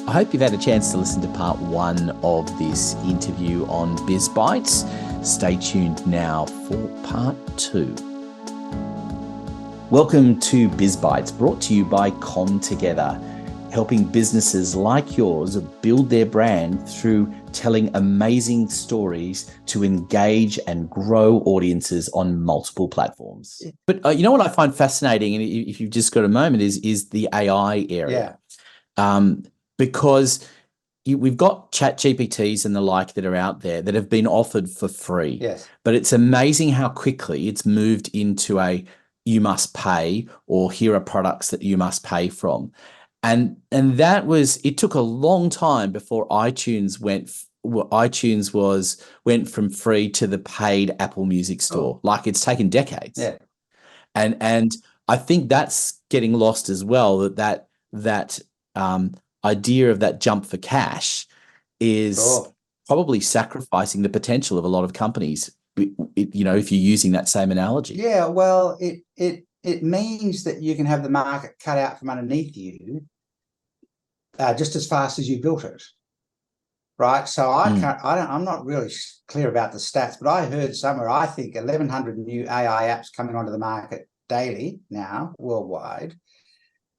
I hope you've had a chance to listen to part one of this interview on BizBytes. Stay tuned now for part two. Welcome to BizBytes, brought to you by Con Together, helping businesses like yours build their brand through telling amazing stories to engage and grow audiences on multiple platforms. But you know what I find fascinating, and if you've just got a moment, is the AI area. Because we've got chat GPTs and the like that are out there that have been offered for free. Yes. But it's amazing how quickly it's moved into a you must pay, or here are products that you must pay from. And that was, it took a long time before iTunes went from free to the paid Apple Music store. Like, it's taken decades. Yeah. And I think that's getting lost as well, that idea of that jump for cash is probably sacrificing the potential of a lot of companies, you know, if you're using that same analogy. Yeah, well, it means that you can have the market cut out from underneath you just as fast as you built it, right? So I'm not really clear about the stats, but I heard somewhere, I think 1,100 new AI apps coming onto the market daily now worldwide.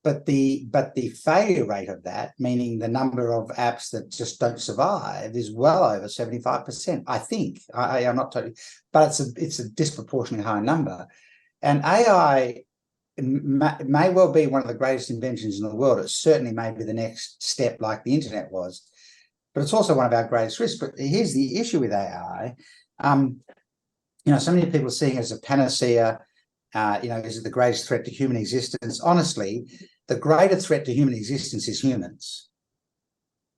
But the failure rate of that, meaning the number of apps that just don't survive, is well over 75%. I think. I'm not totally, but it's a disproportionately high number. And AI may well be one of the greatest inventions in the world. It certainly may be the next step, like the internet was. But it's also one of our greatest risks. But here's the issue with AI. So many people are seeing it as a panacea. Is it the greatest threat to human existence? Honestly, the greater threat to human existence is humans.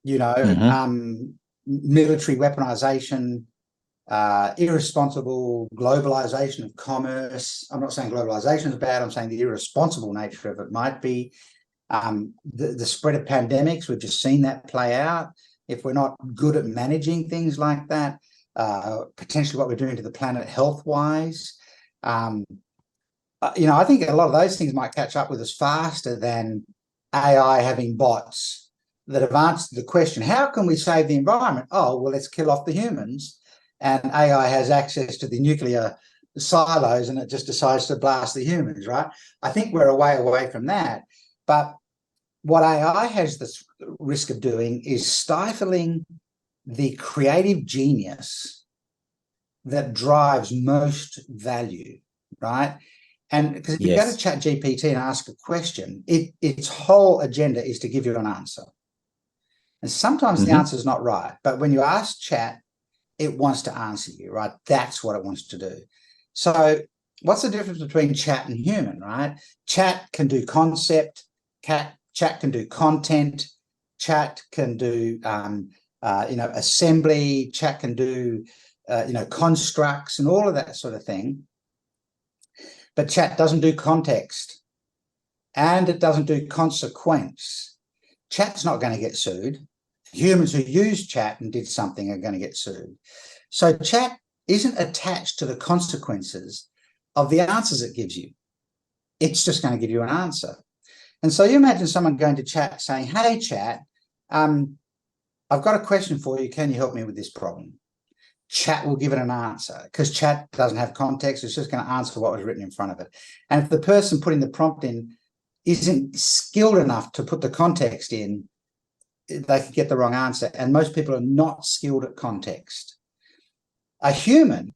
Military weaponization, irresponsible globalization of commerce. I'm not saying globalization is bad. I'm saying the irresponsible nature of it might be. The spread of pandemics, we've just seen that play out. If we're not good at managing things like that, potentially what we're doing to the planet health-wise. I think a lot of those things might catch up with us faster than AI having bots that have answered the question, how can we save the environment? Oh, well, let's kill off the humans. And AI has access to the nuclear silos and it just decides to blast the humans, right? I think we're a way away from that. But what AI has the risk of doing is stifling the creative genius that drives most value, right? And because if you go to Chat GPT and ask a question, its whole agenda is to give you an answer. And sometimes the answer is not right. But when you ask Chat, it wants to answer you, right? That's what it wants to do. So what's the difference between Chat and human, right? Chat can do concept, Chat can do content, Chat can do assembly, Chat can do constructs and all of that sort of thing. But Chat doesn't do context and it doesn't do consequence. Chat's not going to get sued. Humans who use Chat and did something are going to get sued. So Chat isn't attached to the consequences of the answers it gives you. It's just going to give you an answer. And so you imagine someone going to Chat saying, hey, Chat, I've got a question for you. Can you help me with this problem? Chat will give it an answer because Chat doesn't have context. It's just going to answer what was written in front of it. And if the person putting the prompt in isn't skilled enough to put the context in, they could get the wrong answer. And most people are not skilled at context. A human,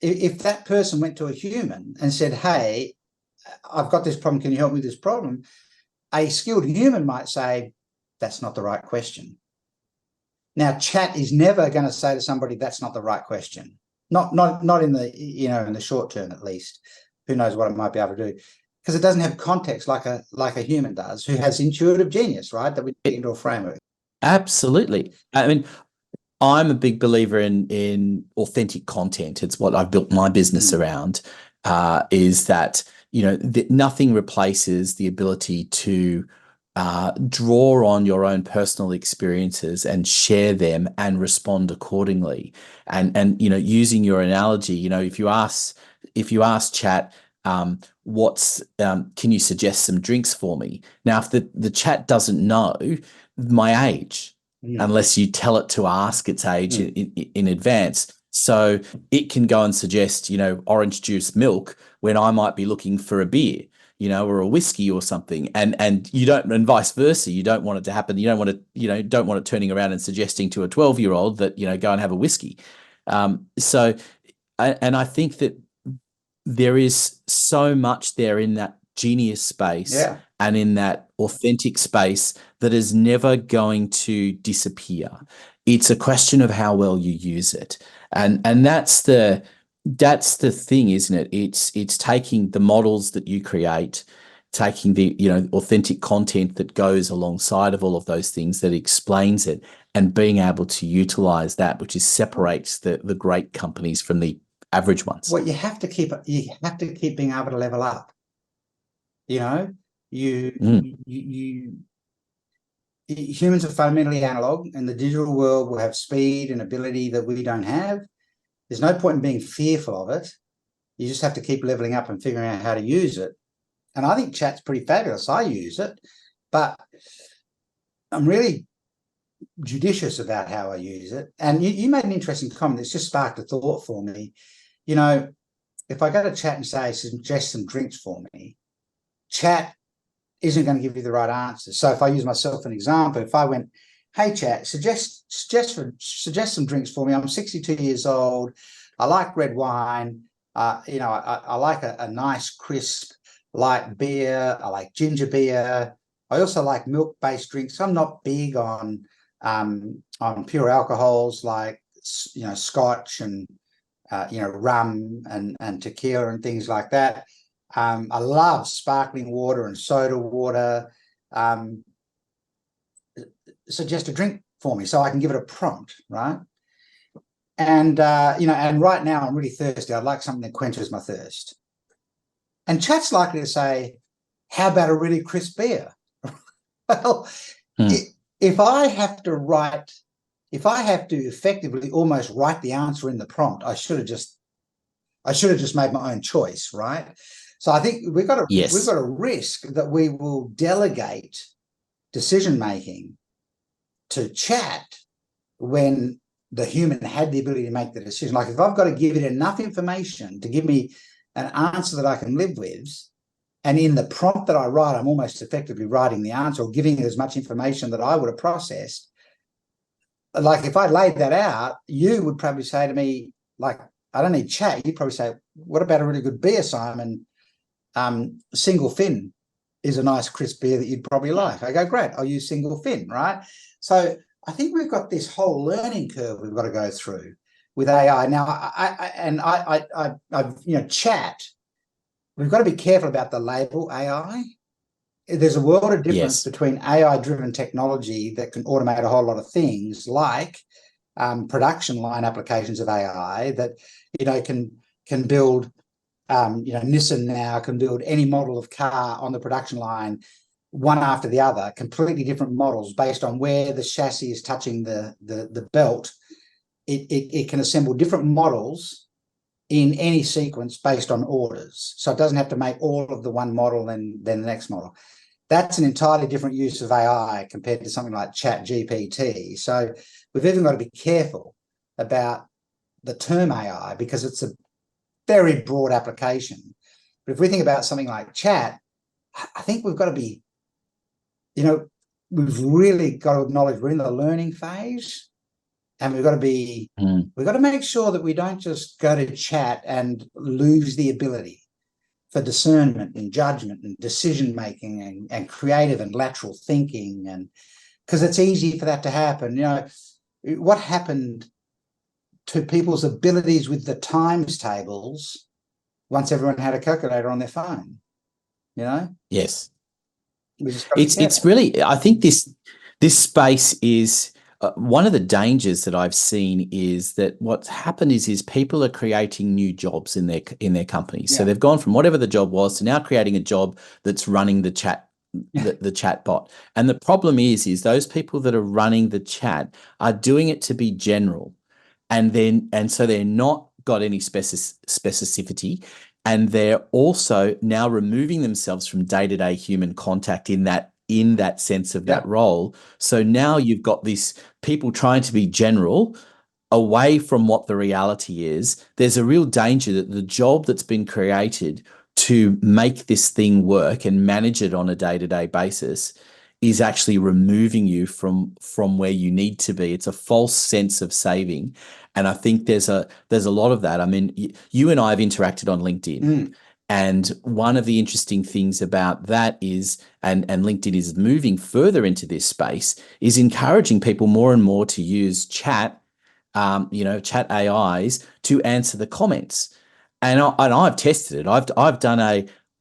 if that person went to a human and said, hey, I've got this problem. Can you help me with this problem? A skilled human might say, that's not the right question. Now, Chat is never going to say to somebody, that's not the right question. Not in the, in the short term, at least. Who knows what it might be able to do. Because it doesn't have context like a human does, who has intuitive genius, right? That we get into a framework. Absolutely. I mean, I'm a big believer in authentic content. It's what I've built my business around, is that, nothing replaces the ability to draw on your own personal experiences and share them and respond accordingly. And using your analogy, if you ask Chat, Can you suggest some drinks for me? Now, if the chat doesn't know my age, unless you tell it to ask its age in advance, so it can go and suggest, orange juice milk when I might be looking for a beer, or a whiskey or something, and you don't, and vice versa. You don't want it to happen. You don't want it, don't want it turning around and suggesting to a 12-year-old that, go and have a whiskey. And I think that there is so much there in that genius space and in that authentic space that is never going to disappear. It's a question of how well you use it. And that's the thing, isn't it? It's taking the models that you create, taking the, authentic content that goes alongside of all of those things that explains it, and being able to utilize that, which separates the great companies from the average ones. Well, you have to keep being able to level up. Humans are fundamentally analog, and the digital world will have speed and ability that we don't have. There's no point in being fearful of it. You just have to keep leveling up and figuring out how to use it. And I think chat's pretty fabulous. I use it, but I'm really judicious about how I use it. And you made an interesting comment that's just sparked a thought for me. If I go to chat and say, suggest some drinks for me, chat isn't going to give you the right answer. So if I use myself as an example, if I went, hey, chat, suggest some drinks for me. I'm 62 years old. I like red wine. I like a nice, crisp, light beer. I like ginger beer. I also like milk-based drinks. I'm not big on pure alcohols like, scotch and, rum and tequila and things like that. I love sparkling water and soda water. Suggest a drink for me so I can give it a prompt, right? And, and right now I'm really thirsty. I'd like something that quenches my thirst. And chat's likely to say, how about a really crisp beer? Well, if I have to effectively almost write the answer in the prompt, I should have just made my own choice, right? So I think we've got a risk that we will delegate decision making to chat when the human had the ability to make the decision. Like if I've got to give it enough information to give me an answer that I can live with, and in the prompt that I write, I'm almost effectively writing the answer or giving it as much information that I would have processed. Like if I laid that out, you would probably say to me, like, I don't need chat. You'd probably say, what about a really good beer, Simon? Single fin is a nice crisp beer that you'd probably like. I go, great, I'll use single fin, right? So I think we've got this whole learning curve we've got to go through with AI. Now, chat, we've got to be careful about the label AI. There's a world of difference between AI-driven technology that can automate a whole lot of things, like production line applications of AI that can build. Nissan now can build any model of car on the production line, one after the other, completely different models based on where the chassis is touching the belt. It can assemble different models in any sequence based on orders. So it doesn't have to make all of the one model then the next model. That's an entirely different use of AI compared to something like Chat GPT. So we've even got to be careful about the term AI because it's a very broad application. But if we think about something like chat, I think we've got to be, we've really got to acknowledge we're in the learning phase, and we've got to make sure that we don't just go to chat and lose the ability for discernment and judgment and decision making and creative and lateral thinking, and because it's easy for that to happen. What happened to people's abilities with the times tables once everyone had a calculator on their phone? Yes. It's really, I think this space is one of the dangers that I've seen is that what's happened is people are creating new jobs in their companies. So they've gone from whatever the job was to now creating a job that's running the chat, the chat bot. And the problem is those people that are running the chat are doing it to be general. And so they're not got any specificity. and they're also now removing themselves from day-to-day human contact in that sense of that Yeah. role. So now you've got this people trying to be general away from what the reality is. There's a real danger that the job that's been created to make this thing work and manage it on a day-to-day basis is actually removing you from where you need to be. It's a false sense of saving. And I think there's a lot of that. I mean, you and I have interacted on LinkedIn. Mm. And one of the interesting things about that is, and LinkedIn is moving further into this space, is encouraging people more and more to use chat, chat AIs to answer the comments. And I've tested it. I've done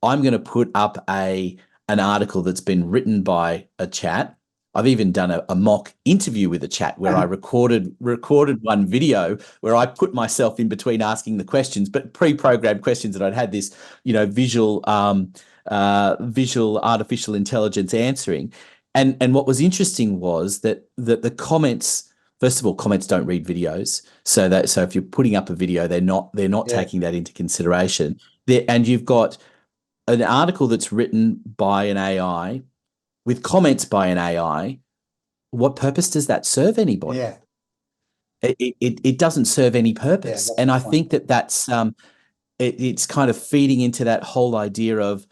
I'm going to put up an article that's been written by a chat. I've even done a mock interview with a chat where I recorded one video where I put myself in between asking the questions, but pre-programmed questions that I'd had this, visual artificial intelligence answering. And what was interesting was that the comments. First of all, comments don't read videos, so if you're putting up a video, they're not Yeah. taking that into consideration. And you've got an article that's written by an AI with comments by an AI. What purpose does that serve anybody? Yeah. It doesn't serve any Yeah, purpose, that's and the I point. think that's it's kind of feeding into that whole idea of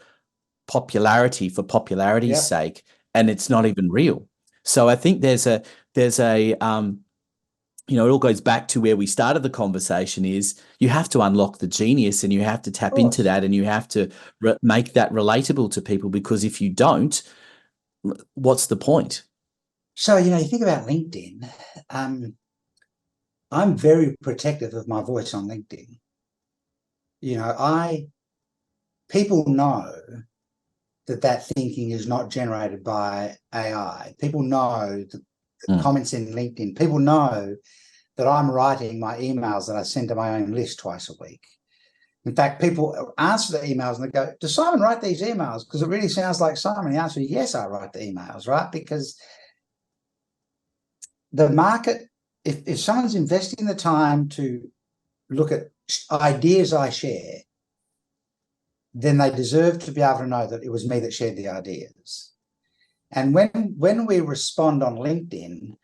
popularity for popularity's Yeah. sake, and it's not even real. So I think there's a it all goes back to where we started the conversation is you have to unlock the genius and you have to Of tap into course. that and you have to make that relatable to people, because if you don't, what's the point? So, you think about LinkedIn. I'm very protective of my voice on LinkedIn. People know that thinking is not generated by AI. People know the comments in LinkedIn. People know that I'm writing my emails that I send to my own list twice a week. In fact, people answer the emails and they go, does Simon write these emails? Because it really sounds like Simon. The answer is yes, I write the emails, right? Because the market, if someone's investing the time to look at ideas I share, then they deserve to be able to know that it was me that shared the ideas. And when we respond on LinkedIn,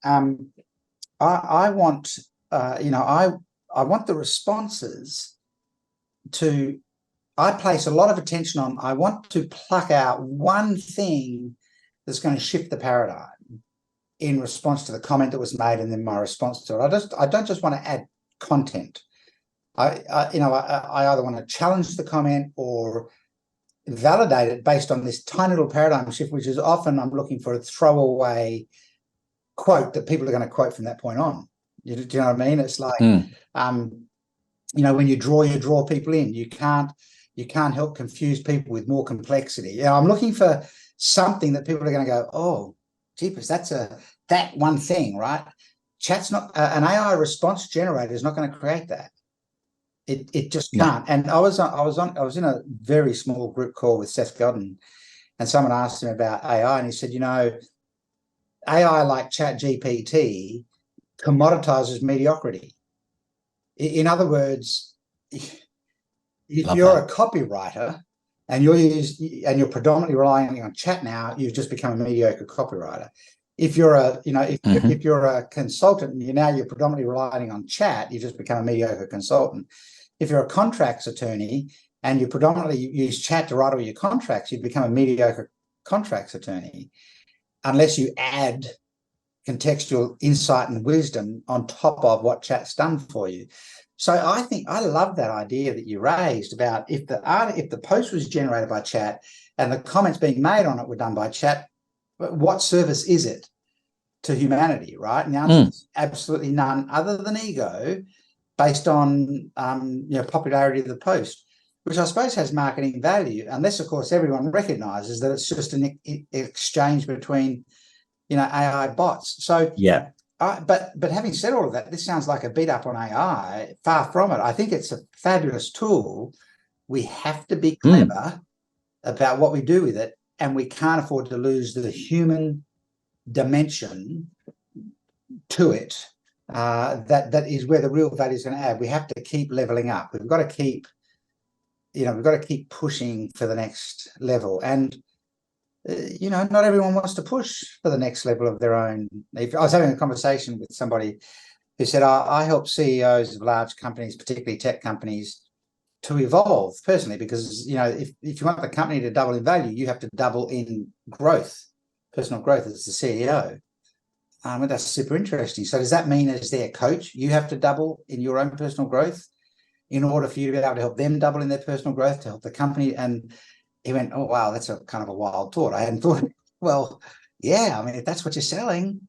I want I want the responses to. I place a lot of attention on. I want to pluck out one thing that's going to shift the paradigm in response to the comment that was made, and then my response to it. I don't just want to add content. I either want to challenge the comment or validate it based on this tiny little paradigm shift, which is often I'm looking for a throwaway quote that people are going to quote from that point on. Do you know what I mean? It's like, when you draw people in. You can't help confuse people with more complexity. I'm looking for something that people are going to go, oh, jeepers, that one thing, right? Chat's not an AI response generator is not going to create that. It just can't. No. And I was in a very small group call with Seth Godin, and someone asked him about AI, and he said, AI like ChatGPT commoditizes mediocrity. In other words, if you're a copywriter and you're predominantly relying on chat now, you've just become a mediocre copywriter. If you're if you're a consultant and you're predominantly relying on chat, you just become a mediocre consultant. If you're a contracts attorney and you predominantly use chat to write all your contracts, you become a mediocre contracts attorney, unless you add contextual insight and wisdom on top of what chat's done for you. So I love that idea that you raised about if the post was generated by chat and the comments being made on it were done by chat, what service is it to humanity, right? And the answer is absolutely none, other than ego, based on popularity of the post, which I suppose has marketing value, unless of course everyone recognizes that it's just an exchange between AI bots. So yeah. But having said all of that, this sounds like a beat up on AI. Far from it. I think it's a fabulous tool. We have to be clever about what we do with it, and we can't afford to lose the human dimension to it. That is where the real value is going to add. We have to keep leveling up. We've got to keep we've got to keep pushing for the next level. And not everyone wants to push for the next level of their own. If I was having a conversation with somebody who said, I help CEOs of large companies, particularly tech companies, to evolve personally, because if you want the company to double in value, you have to double in growth, personal growth as the CEO. And that's super interesting. So does that mean as their coach, you have to double in your own personal growth in order for you to be able to help them double in their personal growth, to help the company? And he went, oh, wow, that's a kind of a wild thought. I hadn't thought, well, yeah, I mean, if that's what you're selling,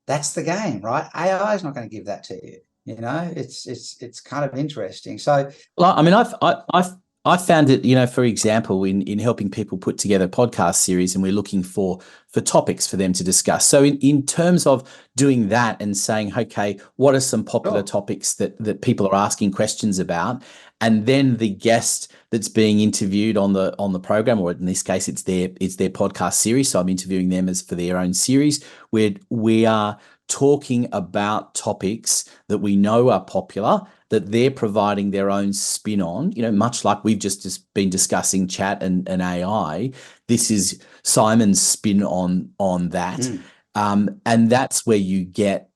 that's the game, right? AI is not going to give that to you. It's kind of interesting. So, well, I mean, I've found it, for example, in helping people put together a podcast series, and we're looking for topics for them to discuss. So in terms of doing that and saying, okay, what are some popular topics that people are asking questions about? And then the guest that's being interviewed on the program, or in this case, it's their podcast series. So I'm interviewing them as for their own series, where we are talking about topics that we know are popular, that they're providing their own spin on, much like we've just been discussing chat and AI. This is Simon's spin on that. And that's where you get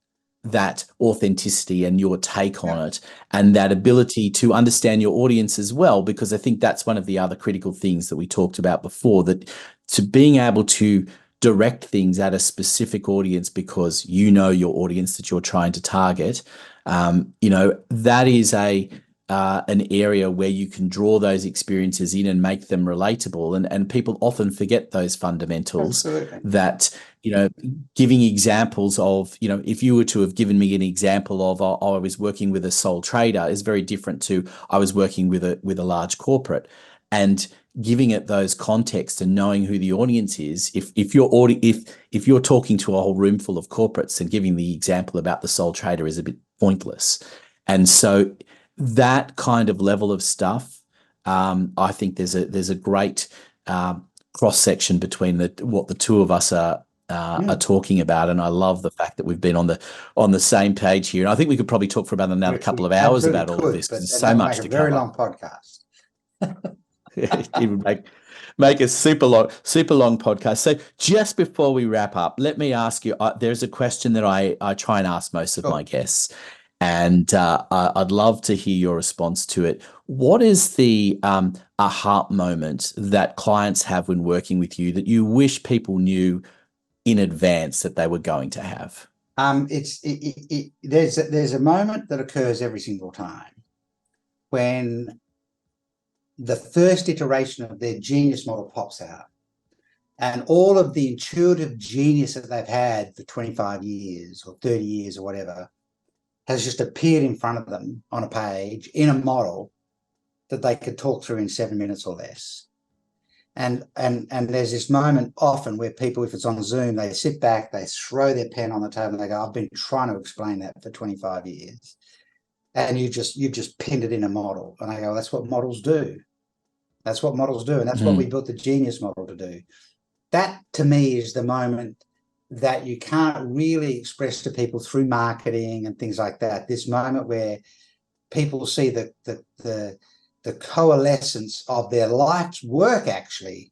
that authenticity and your take on it, and that ability to understand your audience as well, because I think that's one of the other critical things that we talked about before, that to being able to direct things at a specific audience because your audience that you're trying to target, that is an area where you can draw those experiences in and make them relatable. And people often forget those fundamentals. Absolutely. That, giving examples of, if you were to have given me an example of, I was working with a sole trader, is very different to I was working with a large corporate. And giving it those contexts and knowing who the audience is. If you're talking to a whole room full of corporates, and giving the example about the sole trader is a bit pointless. And so that kind of level of stuff, I think there's a great cross section between what the two of us are talking about, and I love the fact that we've been on the same page here. And I think we could probably talk for about another couple of hours about all of this, because there's so much to cover. Very long podcast. It would make a super long podcast. So just before we wrap up, let me ask you, there's a question that I try and ask most of my guests, and I'd love to hear your response to it. What is the aha moment that clients have when working with you that you wish people knew in advance that they were going to have? There's a moment that occurs every single time when the first iteration of their genius model pops out, and all of the intuitive genius that they've had for 25 years or 30 years or whatever has just appeared in front of them on a page in a model that they could talk through in 7 minutes or less. And there's this moment often where people, if it's on Zoom, they sit back, they throw their pen on the table, and they go, I've been trying to explain that for 25 years. And you've just pinned it in a model. And I go, that's what models do. That's what models do. And that's what we built the genius model to do. That, to me, is the moment that you can't really express to people through marketing and things like that. This moment where people see the coalescence of their life's work actually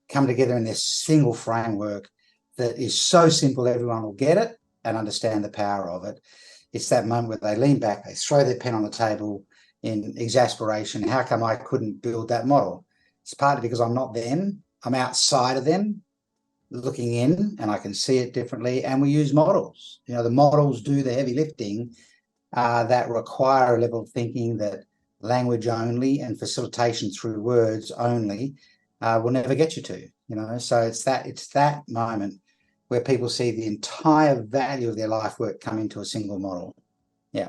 come together in this single framework that is so simple everyone will get it and understand the power of it. It's that moment where they lean back, they throw their pen on the table in exasperation. How come I couldn't build that model? It's partly because I'm not them. I'm outside of them, looking in, and I can see it differently. And we use models. The models do the heavy lifting that require a level of thinking that language only and facilitation through words only will never get you to. So it's that moment where people see the entire value of their life work come into a single model. Yeah.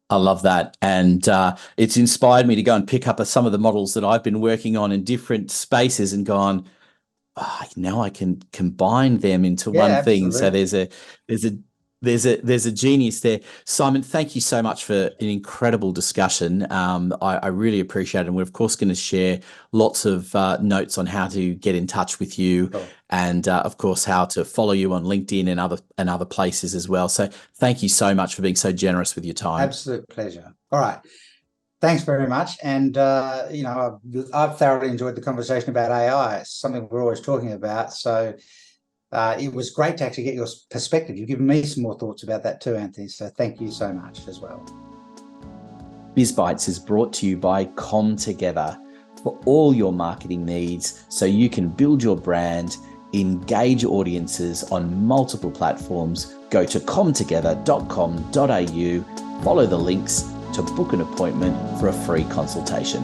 I love that. And it's inspired me to go and pick up some of the models that I've been working on in different spaces and gone, now I can combine them into one thing. So there's a genius there. Simon, thank you so much for an incredible discussion. I really appreciate it. And we're of course going to share lots of notes on how to get in touch with you, and of course how to follow you on LinkedIn and other places as well. So thank you so much for being so generous with your time. Absolute pleasure. All right. Thanks very much. And, I've thoroughly enjoyed the conversation about AI. It's something we're always talking about. So it was great to actually get your perspective. You've given me some more thoughts about that too, Anthony. So thank you so much as well. BizBytes is brought to you by ComTogether for all your marketing needs so you can build your brand, engage audiences on multiple platforms. Go to comtogether.com.au, follow the links to book an appointment for a free consultation.